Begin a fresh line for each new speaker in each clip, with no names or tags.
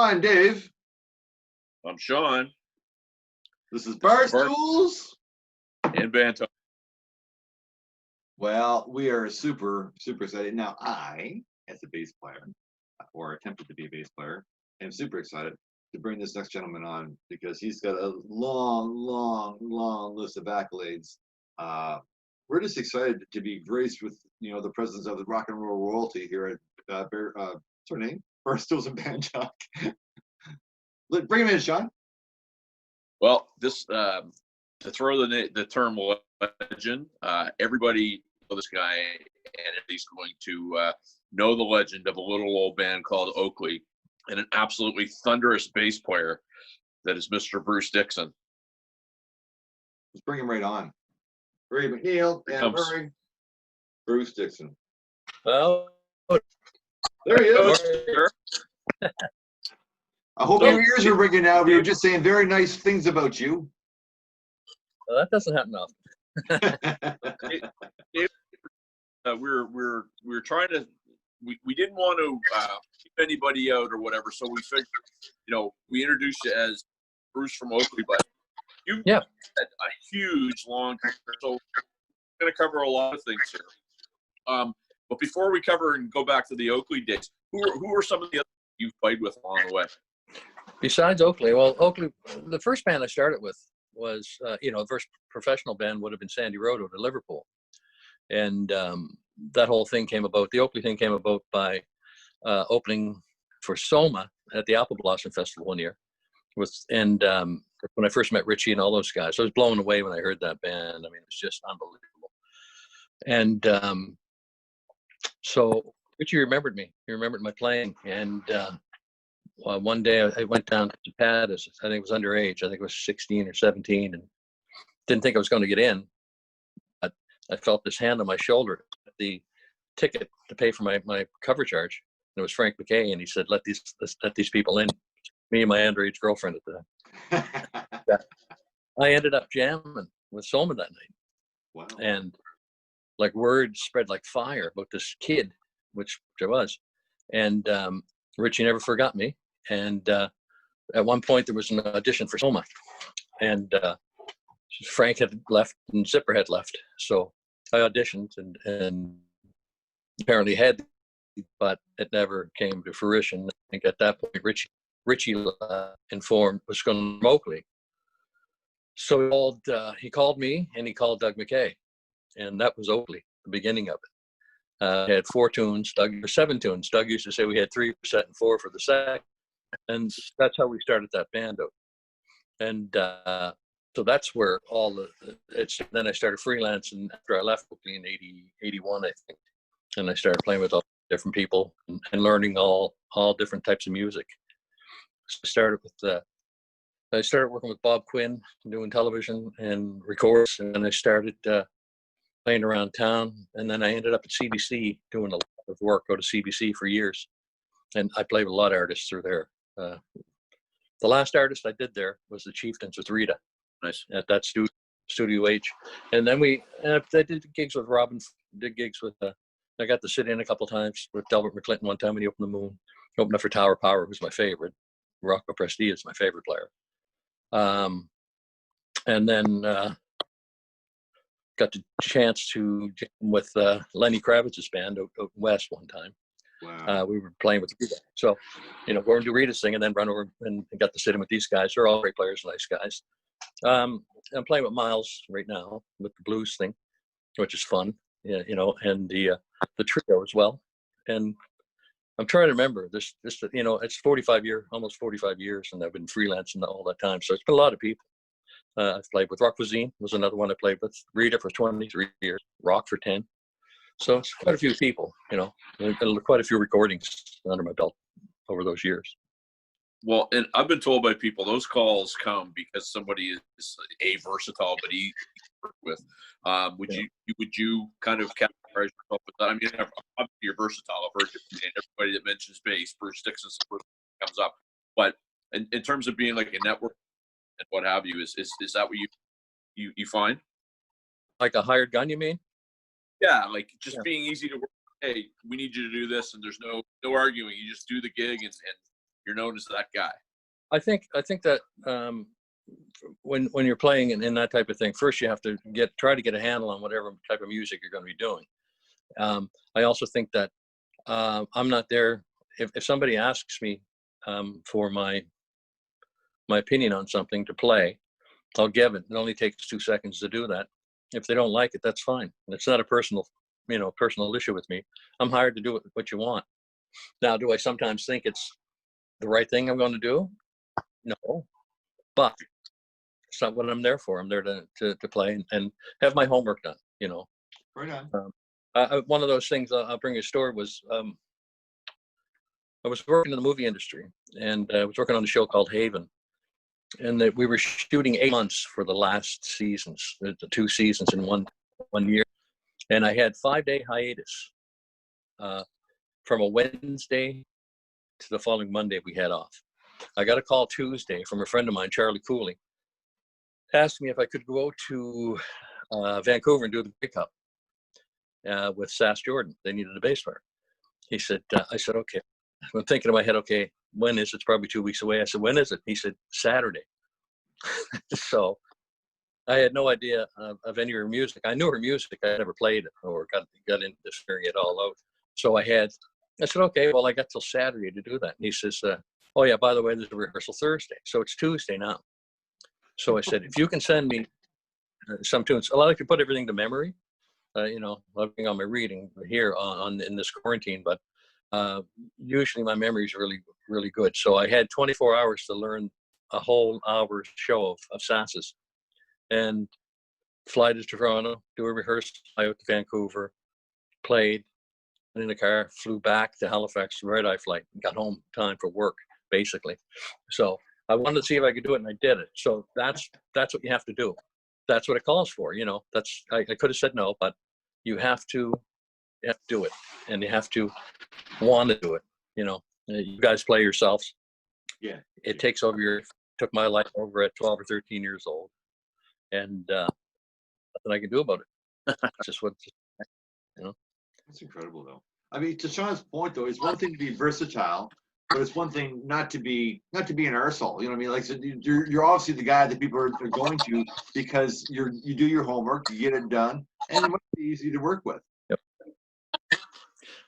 I'm Dave.
I'm Sean.
This is Barstools
and Bandtalk.
Well, we are super excited. Now, I, as a bass player, or attempted to be a bass player, am super excited to bring this next gentleman on because he's got a long list of accolades. We're just excited to be graced with, the presence of the rock and roll royalty here at what's her name? Barstools and Bandtalk. Bring him in, Sean.
Well, this to throw the term legend, everybody knows this guy, and he's going to know the legend of a little old band called Oakley, and an absolutely thunderous bass player that is Mr. Bruce Dixon.
Let's bring him right on. Ray McNeil and Murray. Bruce Dixon.
Well,
there he is. I hope your ears are ringing out. We were just saying very nice things about you.
Well, that doesn't happen often.
We're trying to. We didn't want to keep anybody out or whatever, so we figured, we introduced you as Bruce from Oakley, but you had a huge long career, so we're going to cover a lot of things here. But before we cover and go back to the Oakley days, who are some of the others you've played with along the way?
Besides Oakley, well, Oakley, the first band I started with was, the first professional band would have been Sandy Road out of Liverpool. And that whole thing came about, the Oakley thing came about by opening for Soma at the Apple Blossom Festival one year. When I first met Richie and all those guys, I was blown away when I heard that band. I mean, it was just unbelievable. And so Richie remembered me. He remembered my playing. And one day I went down to Pat, I think it was underage. I think it was 16 or 17, and didn't think I was going to get in. But I felt this hand on my shoulder, the ticket to pay for my cover charge. And it was Frank McKay, and he said, let these people in. Me and my underage girlfriend at the time. I ended up jamming with Soma that night.
Wow. And
like word spread like fire about this kid, which I was. And Richie never forgot me. And at one point there was an audition for Soma, and Frank had left and Zipper had left. So I auditioned and apparently had, but it never came to fruition. I think at that point Richie informed was going to Oakley. So he called me and he called Doug McKay, and that was Oakley, the beginning of it. I had 4 tunes, Doug, or 7 tunes. Doug used to say we had 3 for set and 4 for the second. And that's how we started that band out. And so that's where then I started Freelance, and after I left Oakley in 81, I think. And I started playing with all different people and learning all different types of music. So I started working with Bob Quinn, doing television and records, and I started playing around town, and then I ended up at CBC doing a lot of work, go to CBC for years, and I played with a lot of artists through there. The last artist I did there was the Chieftains with Rita.
Nice.
At that Studio H, and then I did gigs with Robin, did gigs with I got to sit in a couple of times with Delbert McClinton one time when he opened the Moon, opened up for Tower Power, who's my favorite. Rocco Prestige is my favorite player. And then got the chance to jam with Lenny Kravitz's band out west one time.
Wow.
We were playing with Rita. So, go and do Rita's thing and then run over and got to sit in with these guys. They're all great players, nice guys. I'm playing with Miles right now with the blues thing, which is fun, and the trio as well. And I'm trying to remember this, it's almost 45 years, and I've been freelancing all that time. So it's been a lot of people. I've played with Rock Cuisine, was another one I played with. Rita for 23 years, Rock for 10. So it's quite a few people, quite a few recordings under my belt over those years.
Well, and I've been told by people those calls come because somebody is versatile, but he worked with. Would you kind of categorize yourself with that? I mean, obviously you're versatile. I've heard you, and everybody that mentions bass, Bruce Dixon's the first one comes up. But in terms of being like a network and what have you, is that what you find?
Like a hired gun, you mean?
Yeah, like just being easy to work. Hey, we need you to do this, and there's no arguing. You just do the gig, and you're known as that guy.
I think that when you're playing in that type of thing, first you have to try to get a handle on whatever type of music you're going to be doing. I also think that I'm not there. If somebody asks me for my opinion on something to play, I'll give it. It only takes 2 seconds to do that. If they don't like it, that's fine. It's not a personal issue with me. I'm hired to do what you want. Now, do I sometimes think it's the right thing I'm going to do? No, but it's not what I'm there for. I'm there to play and have my homework done.
Right on.
One of those things I'll bring you a story was I was working in the movie industry, and I was working on a show called Haven, and that we were shooting 8 months for the last seasons, the 2 seasons in one year, and I had 5-day hiatus from a Wednesday to the following Monday. We had off. I got a call Tuesday from a friend of mine, Charlie Cooley, asked me if I could go to Vancouver and do the pickup with Sass Jordan. They needed a bass player. He said, I said, okay. I'm thinking in my head, okay, when is it? It's probably 2 weeks away. I said, when is it? He said, Saturday. So I had no idea of any of her music. I knew her music. I never played it or got into figuring it all out. So I said, okay, well, I got till Saturday to do that. And he says, oh yeah, by the way, there's a rehearsal Thursday. So it's Tuesday now. So I said, if you can send me some tunes, I like to put everything to memory, living on my reading here in this quarantine, but usually my memory is really, really good. So I had 24 hours to learn a whole hour show of Sass's, and fly to Toronto, do a rehearsal, fly out to Vancouver, played, and in the car, flew back to Halifax, red-eye flight, and got home in time for work, basically. So I wanted to see if I could do it, and I did it. So that's what you have to do. That's what it calls for. I could have said no, but you have to do it, and you have to want to do it. You guys play yourselves.
Yeah.
It took my life over at 12 or 13 years old, and nothing I can do about it. It's just
That's incredible, though. I mean, to Sean's point, though, it's one thing to be versatile, but it's one thing not to be an arsehole. You know what I mean? Like, so you're obviously the guy that people are going to because you do your homework, you get it done, and it must be easy to work with.
Yep.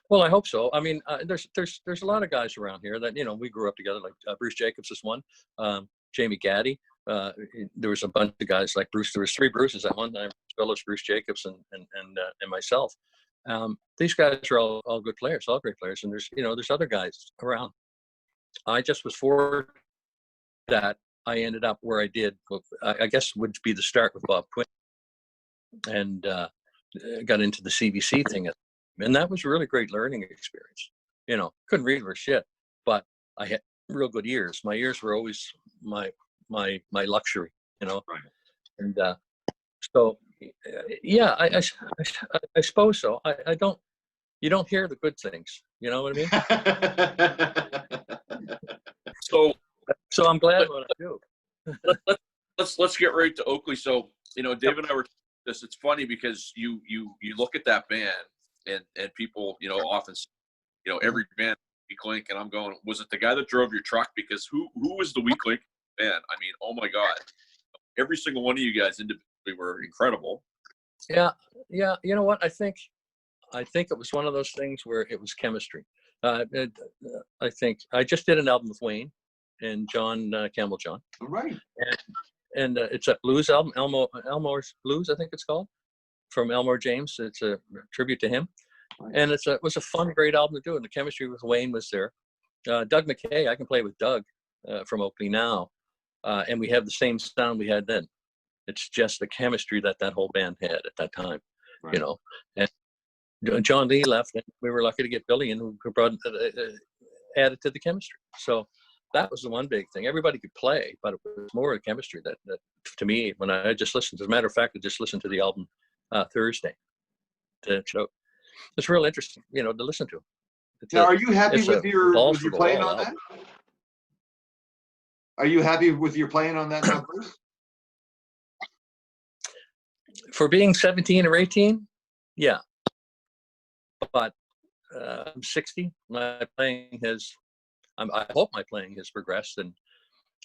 Well, I hope so. I mean, there's a lot of guys around here that we grew up together. Like Bruce Jacobs is one, Jamie Gaddy. There was a bunch of guys like Bruce. There was 3 Bruces at one time: Phyllis, Bruce Jacobs, and myself. These guys are all good players, all great players, and there's other guys around. I just was fortunate that I ended up where I did. I guess would be the start with Bob Quinn, and got into the CBC thing, and that was a really great learning experience. Couldn't read for shit, but I had real good ears. My ears were always my luxury,
Right.
And so yeah, I suppose so. You don't hear the good things. You know what I mean? So I'm glad what I do.
Let's get right to Oakley. So Dave and I were this. It's funny because you look at that band and people often every band Weak Link, and I'm going, was it the guy that drove your truck? Because who was the Weak Link band? I mean, oh my God, every single one of you guys individually were incredible.
Yeah. You know what? I think it was one of those things where it was chemistry. I think I just did an album with Wayne and John Campbell John.
Right.
And it's a blues album, Elmore's Blues, I think it's called, from Elmore James. It's a tribute to him. Right. And it was a fun, great album to do. And the chemistry with Wayne was there. Doug McKay, I can play with Doug from Oakley now. And we have the same sound we had then. It's just the chemistry that whole band had at that time,
right.
And John Lee left, and we were lucky to get Billy in, who brought added to the chemistry. So that was the one big thing. Everybody could play, but it was more the chemistry that to me, when I just listened. As a matter of fact, I just listened to the album Thursday. It's real interesting, to listen to.
Now, are you happy with your playing on that? Are you happy with your playing on that now, Bruce?
For being 17 or 18, yeah. But I'm 60. My playing I hope my playing has progressed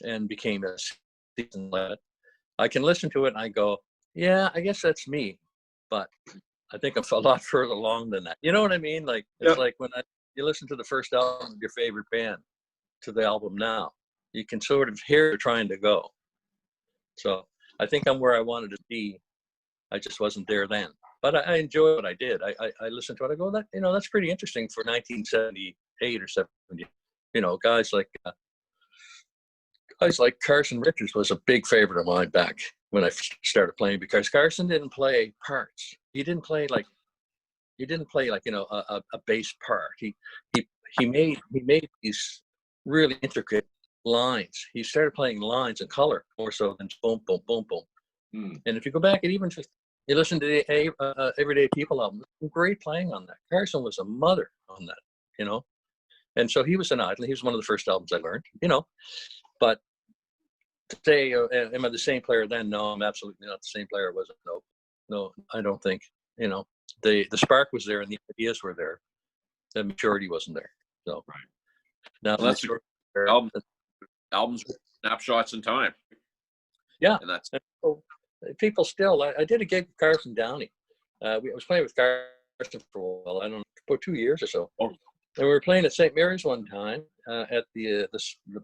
and became a seasoned lead. I can listen to it and I go, yeah, I guess that's me, but I think I'm a lot further along than that. You know what I mean? Like, it's like when you listen to the first album of your favorite band to the album now, you can sort of hear it trying to go. So I think I'm where I wanted to be. I just wasn't there then. But I enjoy what I did. I listened to it. I go, that's pretty interesting for 1978 or 70. Guys like Carson Richards was a big favorite of mine back when I started playing, because Carson didn't play parts. He didn't play like a bass part. He made these really intricate lines. He started playing lines in color more so than boom, boom, boom, boom. And if you go back and even just you listen to the Everyday People album, great playing on that. Carson was a mother on that, And so he was an idol. He was one of the first albums I learned, But to say, am I the same player then? No, I'm absolutely not the same player I was. No, I don't think. The spark was there and the ideas were there. The maturity wasn't there. So now
well, that's albums, snapshots in time.
Yeah,
and that's
people still. I did a gig with Carson Downey. I was playing with Carson for a while. I don't know, for 2 years or so.
Oh.
And we were playing at St. Mary's one time at the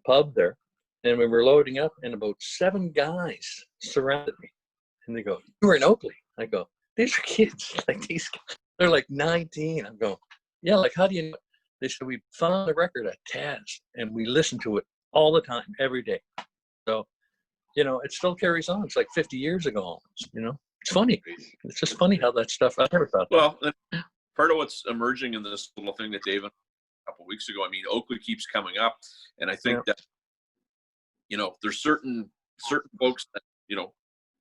pub there, and we were loading up, and about 7 guys surrounded me, and they go, "You were in Oakley?" I go, "These are kids, like these guys. They're like 19." I'm going, "Yeah, like how do you know?" They said, "We found the record at Taz, and we listen to it all the time, every day." So, it still carries on. It's like 50 years ago almost, It's funny. It's just funny how that stuff, I never thought that.
Well, part of what's emerging in this little thing that Dave, a couple of weeks ago, I mean, Oakley keeps coming up. And I think that, there's certain folks that,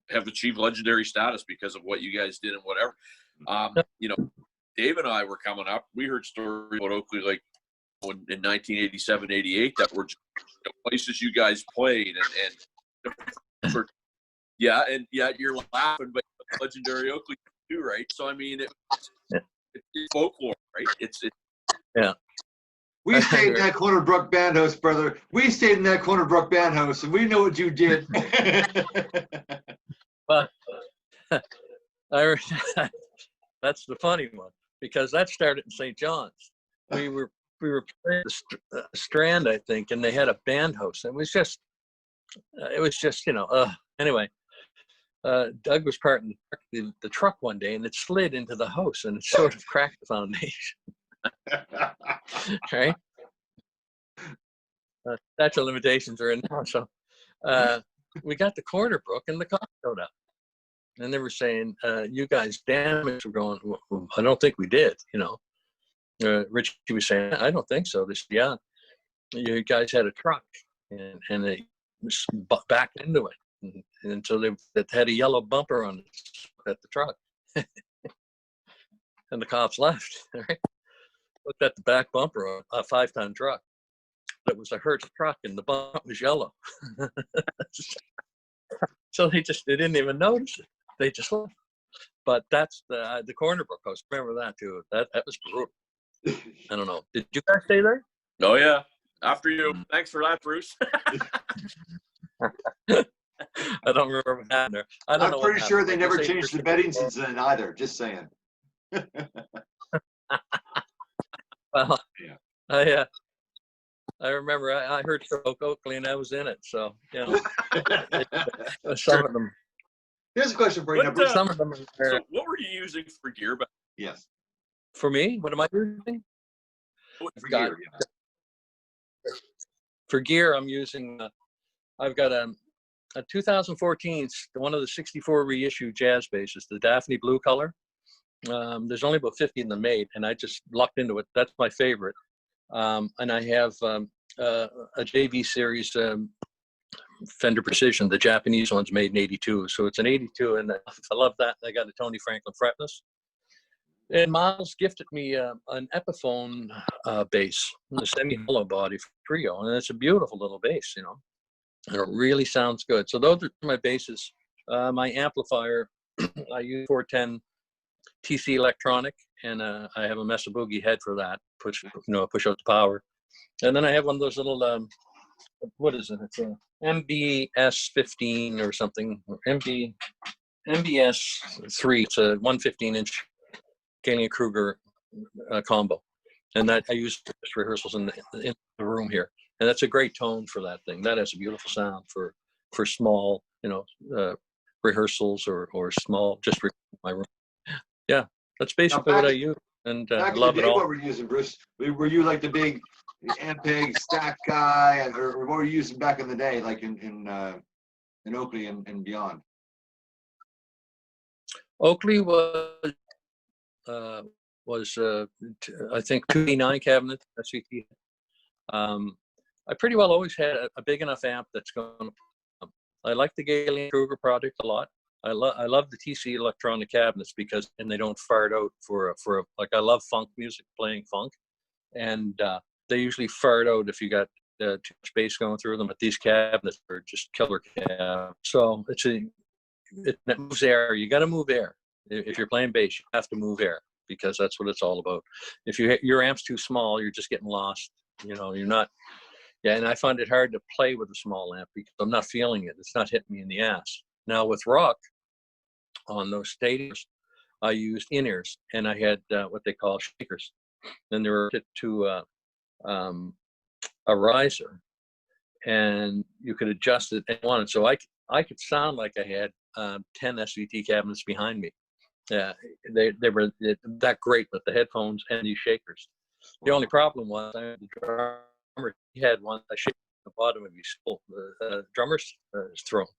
have achieved legendary status because of what you guys did and whatever. Dave and I were coming up. We heard stories about Oakley like in 1987, 88 that were just, places you guys played and you're laughing, but legendary Oakley too, right? So I mean, it's folklore, right? It's
We stayed in that Corner Brook band house, brother. We stayed in that Corner Brook band house, and we know what you did.
But that's the funny one, because that started in St. John's. We were playing the Strand, I think, and they had a band house. It was just anyway. Doug was parting the truck one day, and it slid into the house, and it sort of cracked the foundation. Right? Statute of limitations are in now, so we got the Corner Brook, and the cops showed up, and they were saying, "You guys damaged." We're going, "Well, I don't think we did." Richie was saying, "I don't think so." They said, "Yeah, you guys had a truck, and they backed into it." And so they had a yellow bumper on it at the truck. And the cops left. Right? Looked at the back bumper on a 5-ton truck. It was a Hertz truck, and the bumper was yellow. So they didn't even notice it. They just left. But that's the Corner Brook house. Remember that too. That was brutal. I don't know. Did you guys stay there?
Oh yeah. After you. Thanks for that, Bruce.
I don't remember what happened there.
I'm pretty sure they never changed the bedding since then either. Just saying.
Well, yeah. I remember I heard Stroke Oakley, and I was in it. So, some of them.
Here's a question for you.
Some of them.
So what were you using for gear?
Yes.
For me, what am I using? For gear, I'm using. I've got a 2014, one of the 64 reissue jazz basses, the Daphne blue color. There's only about 50 in the made, and I just lucked into it. That's my favorite. And I have a JV series Fender Precision. The Japanese one's made in '82, so it's an '82, and I love that. I got a Tony Franklin fretless. And Miles gifted me an Epiphone bass, a semi-hollow body for trio, and it's a beautiful little bass, and it really sounds good. So those are my basses. My amplifier, I use 410 TC Electronic, and I have a Mesa Boogie head for that. Push out the power. And then I have one of those little, what is it? It's a MBS 15 or something, or MBS 3. It's a 115-inch Galen Kruger combo. And that I use for rehearsals in the room here. And that's a great tone for that thing. That has a beautiful sound for small, rehearsals or small, just my room. Yeah, that's basically what I use. And I love it all.
What were you using, Bruce? Were you like the big Ampeg stack guy, or what were you using back in the day, like in Oakley and beyond?
Oakley was I think 289 cabinet SVT. I pretty well always had a big enough amp that's going. I like the Galen Kruger product a lot. I love the TC electronic cabinets because they don't fart out for like I love funk music, playing funk, and they usually fart out if you got too much bass going through them. But these cabinets are just killer cabinets. So it moves air. You got to move air. If you're playing bass, you have to move air because that's what it's all about. If your amp's too small, you're just getting lost. You're not. Yeah, and I find it hard to play with a small amp because I'm not feeling it. It's not hitting me in the ass. Now with rock, on those stadiums, I used in-ears, and I had what they call shakers. And they were to a riser, and you could adjust it and wanted. So I could sound like I had 10 SVT cabinets behind me. Yeah, they were that great with the headphones and these shakers. The only problem was the drummer, he had a shaker at the bottom of his skull, the drummer's throat.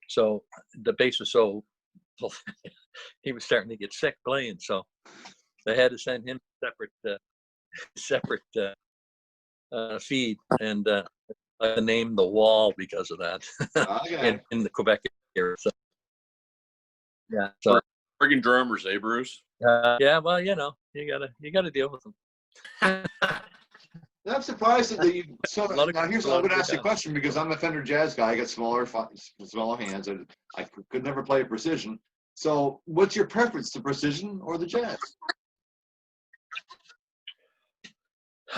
So the bass was so he was starting to get sick playing. So they had to send him separate feed, and I named the wall because of that in the Quebec area. So, yeah. So
friggin' drummers, eh, Bruce?
yeah. Well, you gotta deal with them.
I'm surprised that you. So now I'm going to ask you a question because I'm a Fender Jazz guy. I got smaller hands, and I could never play precision. So, what's your preference, the precision or the jazz?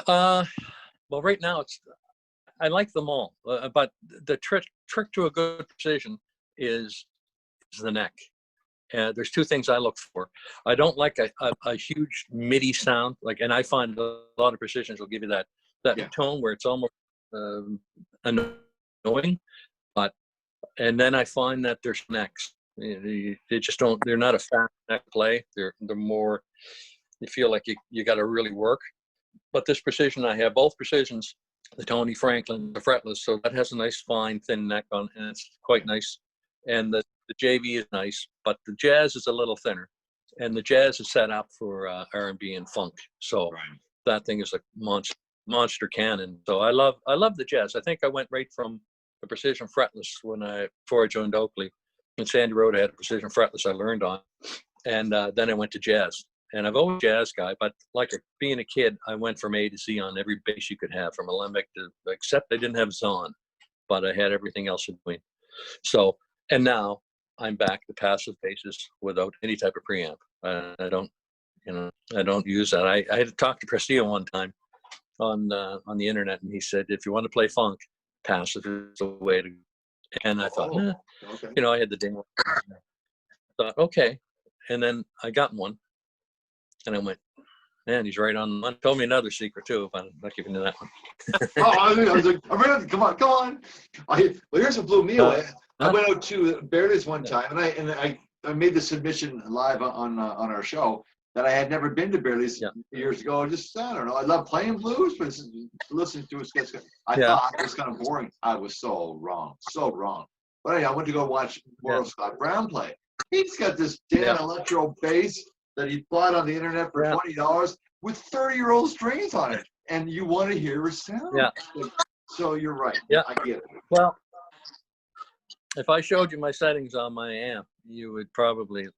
Well, right now I like them all, but the trick to a good precision is the neck. There's two things I look for. I don't like a huge MIDI sound, and I find a lot of precisions will give you that tone where it's almost annoying. And then I find that there's necks. They just don't. They're not a fast neck play. They're more. You feel like you got to really work. But this precision, I have both precisions. The Tony Franklin, the fretless, so that has a nice fine thin neck on, and it's quite nice. And the JV is nice, but the jazz is a little thinner, and the jazz is set up for R&B and funk. So that thing is a monster cannon. So I love the jazz. I think I went right from the precision fretless before I joined Oakley. In Sandy Road, I had a precision fretless I learned on, and then I went to jazz. And I've always been a jazz guy, but being a kid, I went from A to Z on every bass you could have, from Alembic except I didn't have Zahn, but I had everything else in between. So, and now I'm back to passive basses without any type of preamp. I don't use that. I had to talk to Prestia one time on the internet, and he said, if you want to play funk, passive is the way to go. And I thought, okay. I had the ding. I thought, okay. And then I got one. And I went, man, he's right on. Told me another secret too, if I'm not giving you that one.
I was like, come on. Well, here's what blew me away. I went out to Barstools one time, and I made the submission live on our show that I had never been to Barstools years ago. Just I don't know. I love playing blues, but listening to it, I thought it was kind of boring. I was so wrong. But anyway, I went to go watch Morrow Scott Brown play. He's got this damn electro bass that he bought on the internet for $20 with 30-year-old strings on it, and you want to hear a sound. Yeah. So you're right. Yeah, I get it.
Well, if I showed you my settings on my amp, you would probably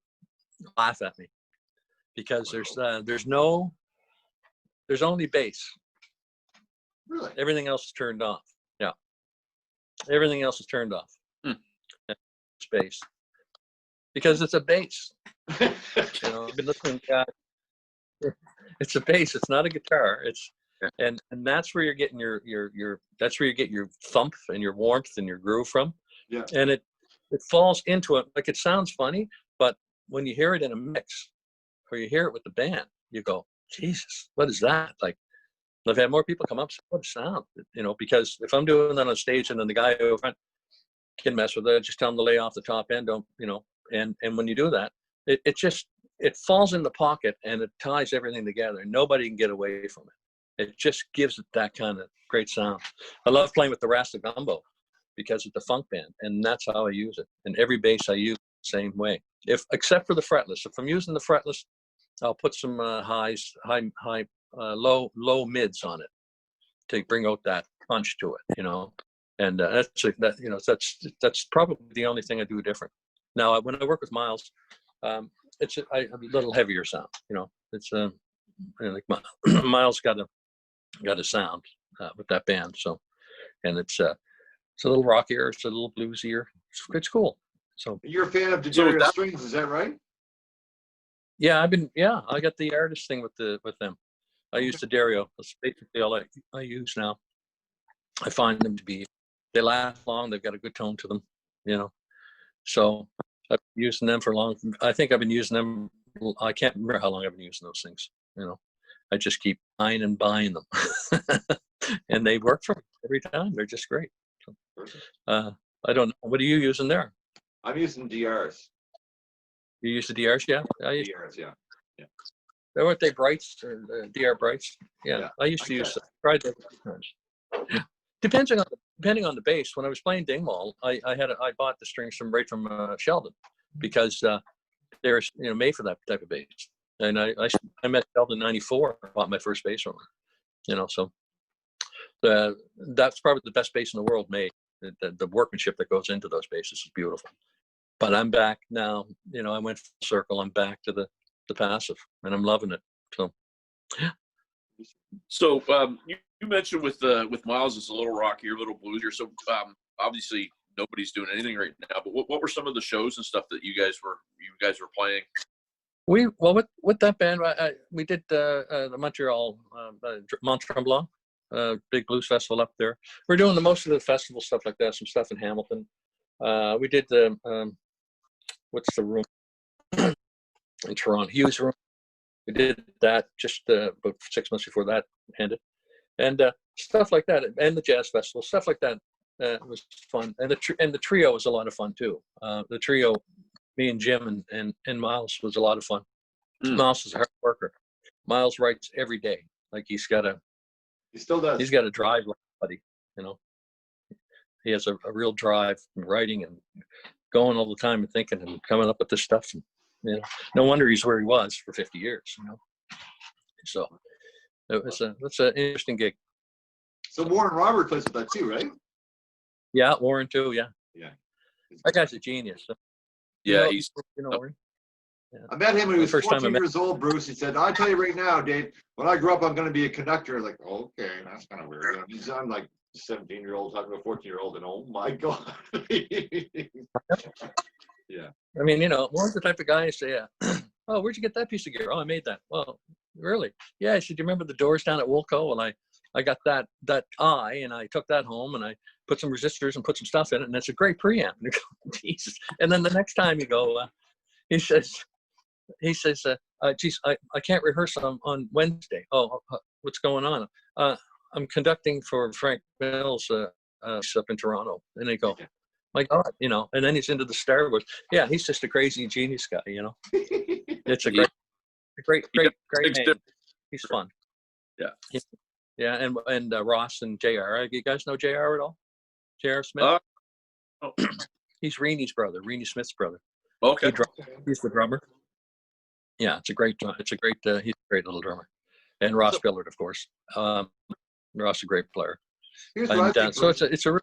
laugh at me because there's only bass.
Really?
Everything else is turned off. Yeah. Everything else is turned off. Bass. Because it's a bass. I've been listening. It's a bass. It's not a guitar. And that's where you're getting your that's where you get your thump and your warmth and your groove from.
Yeah.
And it falls into it. Like, it sounds funny, but when you hear it in a mix or you hear it with the band, you go, Jesus, what is that? Like, I've had more people come up and say, what a sound, you know, because if I'm doing that on stage and then the guy over front can mess with it, just tell him to lay off the top end, don't, you know, and when you do that, it falls in the pocket and it ties everything together. Nobody can get away from it. It just gives it that kind of great sound. I love playing with the Rasta Gumbo because it's a funk band, and that's how I use it. And every bass I use the same way, except for the fretless. If I'm using the fretless, I'll put some low mids on it to bring out that punch to it, you know. And that's probably the only thing I do different. Now, when I work with Miles, it's a little heavier sound, you know. It's like Miles got a sound with that band, so, and it's a little rockier, it's a little bluesier. It's cool. So
you're a fan of Dario Strings, is that right?
Yeah, I got the artist thing with them. I use the Dario. That's basically all I use now. I find them to be, they last long. They've got a good tone to them, you know. So I've been using them for long. I think I've been using them. I can't remember how long I've been using those things. You know, I just keep buying them, and they work for me every time. They're just great. So, I don't know. What are you using there?
I'm using DRs.
You use the DRs, yeah?
DRs, yeah.
Weren't they Brights or DR Brights? Yeah. I used to use. Tried those times. Depending on the bass. When I was playing Dingwall, I bought the strings right from Sheldon, because they're made for that type of bass. And I met Sheldon in '94. Bought my first bass from her. You know, so that's probably the best bass in the world made. The workmanship that goes into those basses is beautiful. But I'm back now. You know, I went full circle. I'm back to the passive, and I'm loving it. So, yeah.
So you mentioned with Miles, it's a little rockier, a little bluesier. So obviously nobody's doing anything right now. But what were some of the shows and stuff that you guys were playing?
With that band, we did the Montreal Mont Tremblant, big blues festival up there. We're doing most of the festival stuff like that. Some stuff in Hamilton. We did the what's the room in Toronto? Hughes Room. We did that just about 6 months before that ended, and stuff like that, and the jazz festival, stuff like that. Was fun, and the trio was a lot of fun too. The trio, me and Jim and Miles, was a lot of fun. Miles is a hard worker. Miles writes every day. Like he still does. He's got a drive, like buddy. You know, he has a real drive in writing and going all the time and thinking and coming up with this stuff. And, you know, no wonder he's where he was for 50 years. You know, so that's an interesting gig.
So Warren Robert plays with that too, right?
Yeah, Warren too. Yeah. That guy's a genius. So,
yeah,
he's. You know,
yeah. I met him when he was 14 years old, Bruce. He said, "I'll tell you right now, Dave, when I grow up, I'm going to be a conductor." Like, okay, that's kind of weird. I'm like 17-year-old talking to a 14-year-old, and oh my God. Yeah.
I mean, you know, Warren's the type of guy who say, "Oh, where'd you get that piece of gear?" "Oh, I made that." "Well, really?" "Yeah." I said, "Do you remember the doors down at Woolco?" And I got that eye, and I took that home, and I put some resistors and put some stuff in it, and it's a great preamp. And you go, Jesus. And then the next time you go, he says, geez, I can't rehearse on Wednesday. "Oh, what's going on?" I'm conducting for Frank Mills up in Toronto. And they go, "My God," you know, and then he's into the Star Wars. Yeah, he's just a crazy genius guy, you know. It's a great name. He's fun.
Yeah.
Yeah, and Ross and JR. You guys know JR at all? JR Smith? He's Reenie's brother, Reenie Smith's brother.
Okay.
He's the drummer. Yeah, he's a great little drummer. And Ross Billard, of course. Ross is a great player.
Here's what I think,
so it's a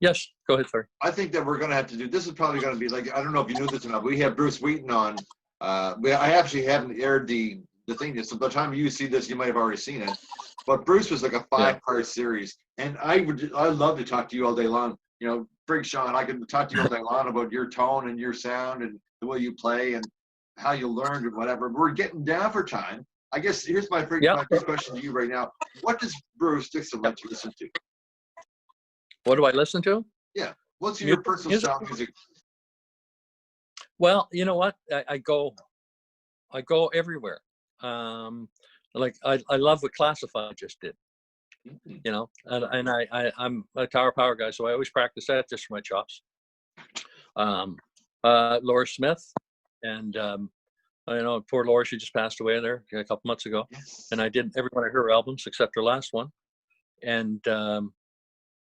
yes, go ahead, sir.
I think that we're going to have to do, this is probably going to be like, I don't know if you knew this or not, but we have Bruce Wheaton on. I actually haven't aired the thing yet, so by the time you see this, you might have already seen it. But Bruce was like a 5-part series, and I'd love to talk to you all day long. You know, Brig Sean, I could talk to you all day long about your tone and your sound and the way you play and how you learned and whatever. We're getting down for time, I guess here's my first,
Yeah.
my first question to you right now. What does Bruce Dixon let you listen to?
What do I listen to?
Yeah. What's your personal
Music.
style of music?
Well, you know what? I go everywhere. Like I love what Classify just did.
Mhm.
You know, and I'm a Tower Power guy, so I always practice that just for my chops. Laura Smith, and I know poor Laura, she just passed away there a couple months ago,
Yes.
and I did every one of her albums except her last one. And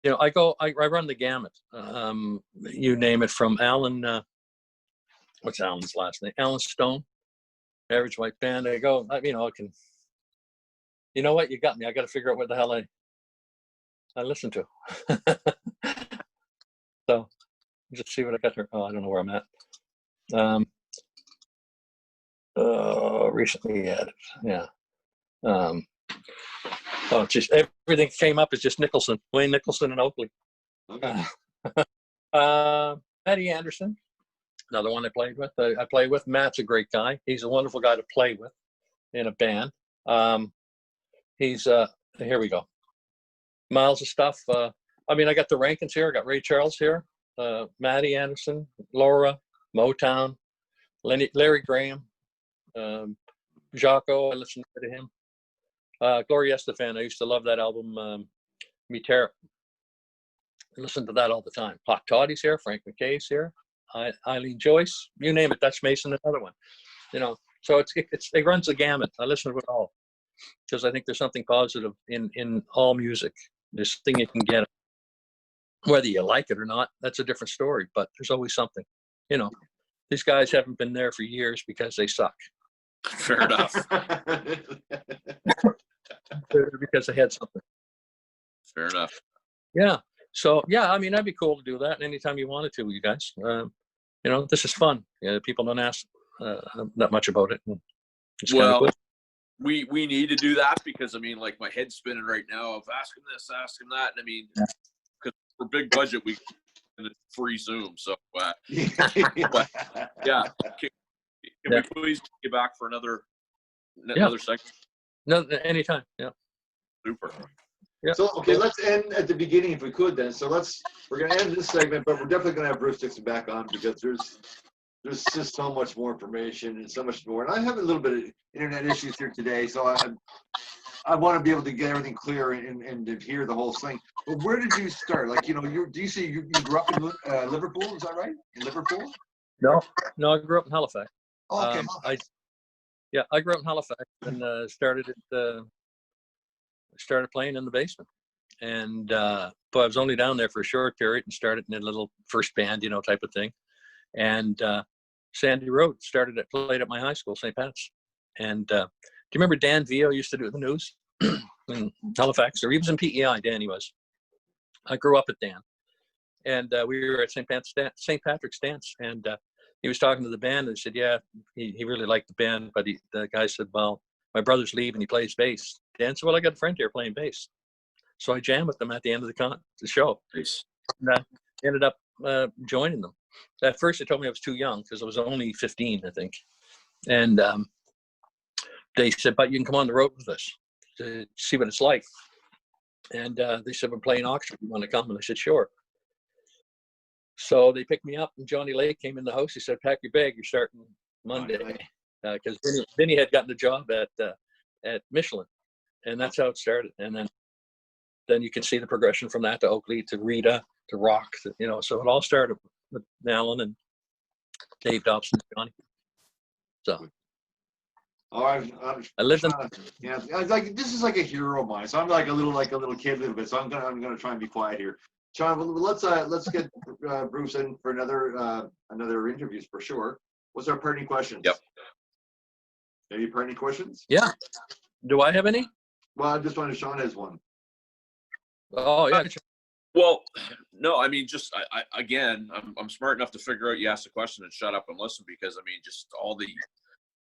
you know, I run the gamut. You name it, from Alan. What's Alan's last name? Alan Stone, Average White Band. I go. You know, I can. You know what? You got me. I got to figure out what the hell I listen to. So just see what I got here. Oh, I don't know where I'm at. Recently added. Yeah. Oh, just everything came up is just Nicholson, Wayne Nicholson, and Oakley.
Okay.
Matty Anderson, another one I played with. I play with. Matt's a great guy. He's a wonderful guy to play with in a band. He's here we go. Miles of stuff. I mean, I got the Rankins here. I got Ray Charles here. Matty Anderson, Laura, Motown, Larry Graham, Jaco. I listened to him. Gloria Estefan. I used to love that album. Me Terra. I listen to that all the time. Hot Toddy's here. Frank McKay's here. Eileen Joyce. You name it. Dutch Mason, another one. You know, so it runs the gamut. I listen to it all because I think there's something positive in all music. There's something you can get. Whether you like it or not, that's a different story. But there's always something. You know, these guys haven't been there for years because they suck.
Fair enough.
Because they had something.
Fair enough.
Yeah. So yeah, I mean, that'd be cool to do that anytime you wanted to, you guys. You know, this is fun. People don't ask that much about it. It's
Well,
cool.
we need to do that because I mean, like my head's spinning right now of asking this, asking that, and I mean, because for big budget we and it's free Zoom. So but, yeah, can we please get back for another segment?
No, anytime. Yeah.
Super.
Yeah.
So okay, let's end at the beginning if we could then. So we're gonna end this segment, but we're definitely gonna have Bruce Dixon back on because there's just so much more information and so much more. And I have a little bit of internet issues here today, so I want to be able to get everything clear and to hear the whole thing. But where did you start? Like, you know, do you say you grew up in Liverpool? Is that right? In Liverpool?
No, I grew up in Halifax.
Oh, okay.
I grew up in Halifax and started playing in the basement. And but I was only down there for a short period and started in a little first band, you know, type of thing. And Sandy Road played at my high school, St. Pat's. And do you remember Dan Vio used to do the news in Halifax? Or he was in PEI, Danny was. I grew up at Dan. And we were at St. Patrick's dance. And he was talking to the band and he said, yeah, he really liked the band. But the guy said, well, my brother's leaving, he plays bass. Dan said, well, I got a friend here playing bass. So I jammed with them at the end of the show.
Nice.
And I ended up joining them. At first, they told me I was too young because I was only 15, I think. And they said, but you can come on the road with us to see what it's like. And they said, we're playing Oxford. You want to come? And I said, sure. So they picked me up, and Johnny Lake came in the house. He said, pack your bag. You're starting Monday. Because Vinny had gotten a job at Michelin. And that's how it started. And then you can see the progression from that to Oakley, to Rita, to Rock, you know. So it all started with Alan and Dave Dobson and Johnny. So I lived in.
Yeah, like this is like a hero of mine. So I'm like a little kid a little bit. So I'm gonna try and be quiet here. Sean, let's get Bruce in for another interviews for sure. What's our parting questions?
Yep.
Have you parting questions?
Yeah. Do I have any?
Well, I just wanted Sean has one.
Oh yeah.
Well, no, I mean, just again, I'm smart enough to figure out you ask a question and shut up and listen because I mean, just all the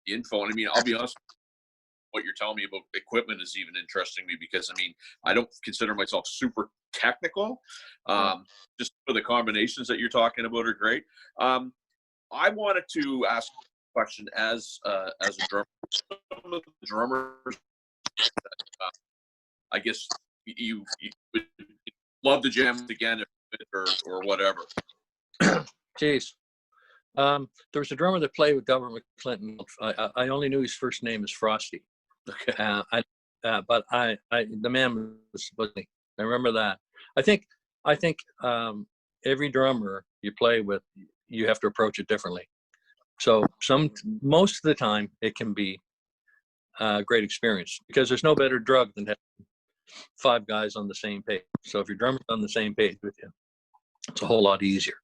info. And I mean, I'll be honest, what you're telling me about equipment is even interesting me because I mean, I don't consider myself super technical. Just for the combinations that you're talking about are great. I wanted to ask question as a drummer. Some of the drummers, I guess you would love to jam again or whatever.
Jeez. There was a drummer that played with Governor McClinton. I only knew his first name is Frosty.
Okay.
But the man was me. I remember that. I think every drummer you play with, you have to approach it differently. So most of the time it can be a great experience, because there's no better drug than having 5 guys on the same page. So if your drummer's on the same page with you, it's a whole lot easier.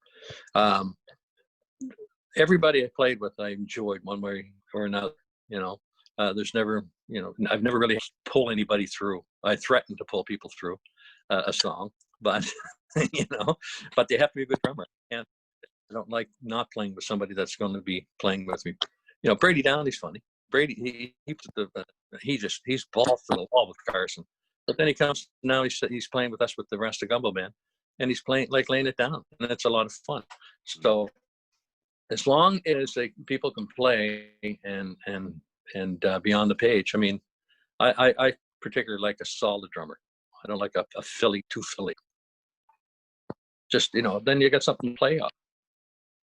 Everybody I played with, I enjoyed one way or another. There's never, I've never really pulled anybody through. I threatened to pull people through a song, but but they have to be a good drummer. And I don't like not playing with somebody that's going to be playing with me. Brady Downey's funny. Brady, he's balls to the wall with Carson. But then he comes now. He's playing with us with the rest of Gumbo Band, and he's playing laying it down, and it's a lot of fun. So as long as people can play and be on the page. I mean, I particularly like a solid drummer. I don't like a Philly, too Philly. Just then you got something to play off,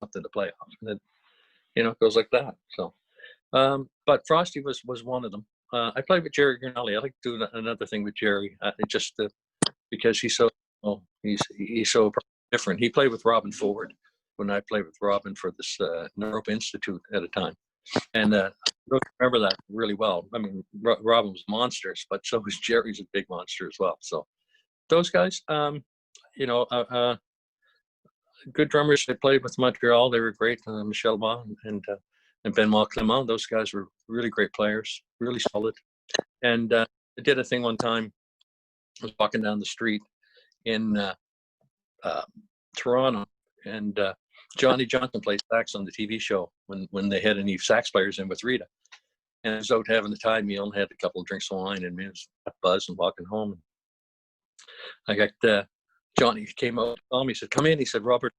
and then it goes like that. So, but Frosty was one of them. I played with Jerry Grinelli. I like to do another thing with Jerry, because he's so different. He played with Robin Ford when I played with Robin for this Neurop Institute at a time, and I remember that really well. I mean, Robin was monstrous, but so was Jerry's a big monster as well. So those guys, good drummers. They played with Montreal. They were great. Michel Ba and Benoit Clement. Those guys were really great players, really solid. And I did a thing one time. I was walking down the street in Toronto, and Johnny Johnson played sax on the TV show when they had any sax players in with Rita. And I was out having the Thai meal and had a couple of drinks of wine, and me was buzzed and walking home. I got Johnny came out, saw me, he said, "Come in." He said, "Robert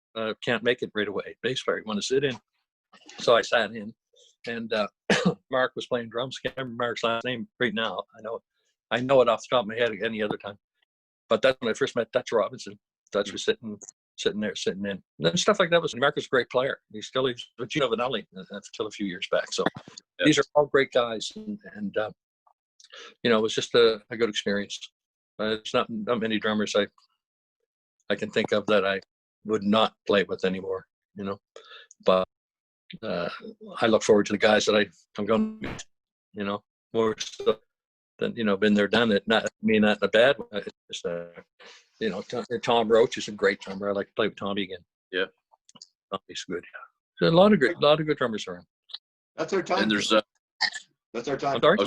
can't make it right away. Bass player, you want to sit in?" So I sat in, and Mark was playing drums. Can't remember Mark's last name right now. I know it off the top of my head any other time. But that's when I first met Dutch Robinson. Dutch was sitting in. And then stuff like that Mark was a great player. He's with Gino Vanelli until a few years back. So these are all great guys, and it was just a good experience. It's not many drummers I can think of that I would not play with anymore, but I look forward to the guys that I'm going to meet, more so than, been there, done it. Not mean that in a bad way. It's just, Tom Roach is a great drummer. I like to play with Tommy again.
Yeah.
Tommy's good. There's a lot of good drummers around.
That's our time.
And there's
that's our time.
I'm sorry?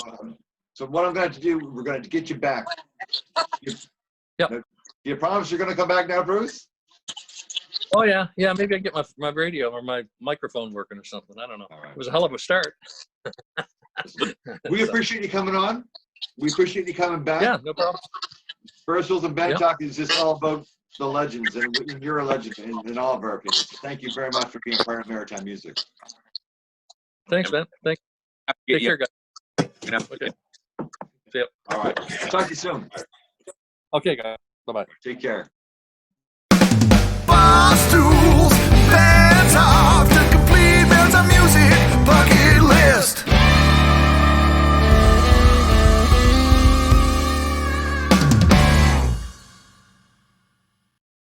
So what I'm going to do, we're going to get you back.
Yeah.
Do you promise you're going to come back now, Bruce?
Oh yeah. Maybe I get my radio or my microphone working or something. I don't know.
All right.
It was a hell of a start.
We appreciate you coming on. We appreciate you coming back.
Yeah, no problem.
Barstools and Bandtalk is just all about the legends, and you're a legend in all of our opinions. Thank you very much for being part of Maritime Music.
Thanks, man. Thanks. Take care, guys. Okay. See ya.
All right. Talk to you soon.
Okay, guys. Bye-bye.
Take care.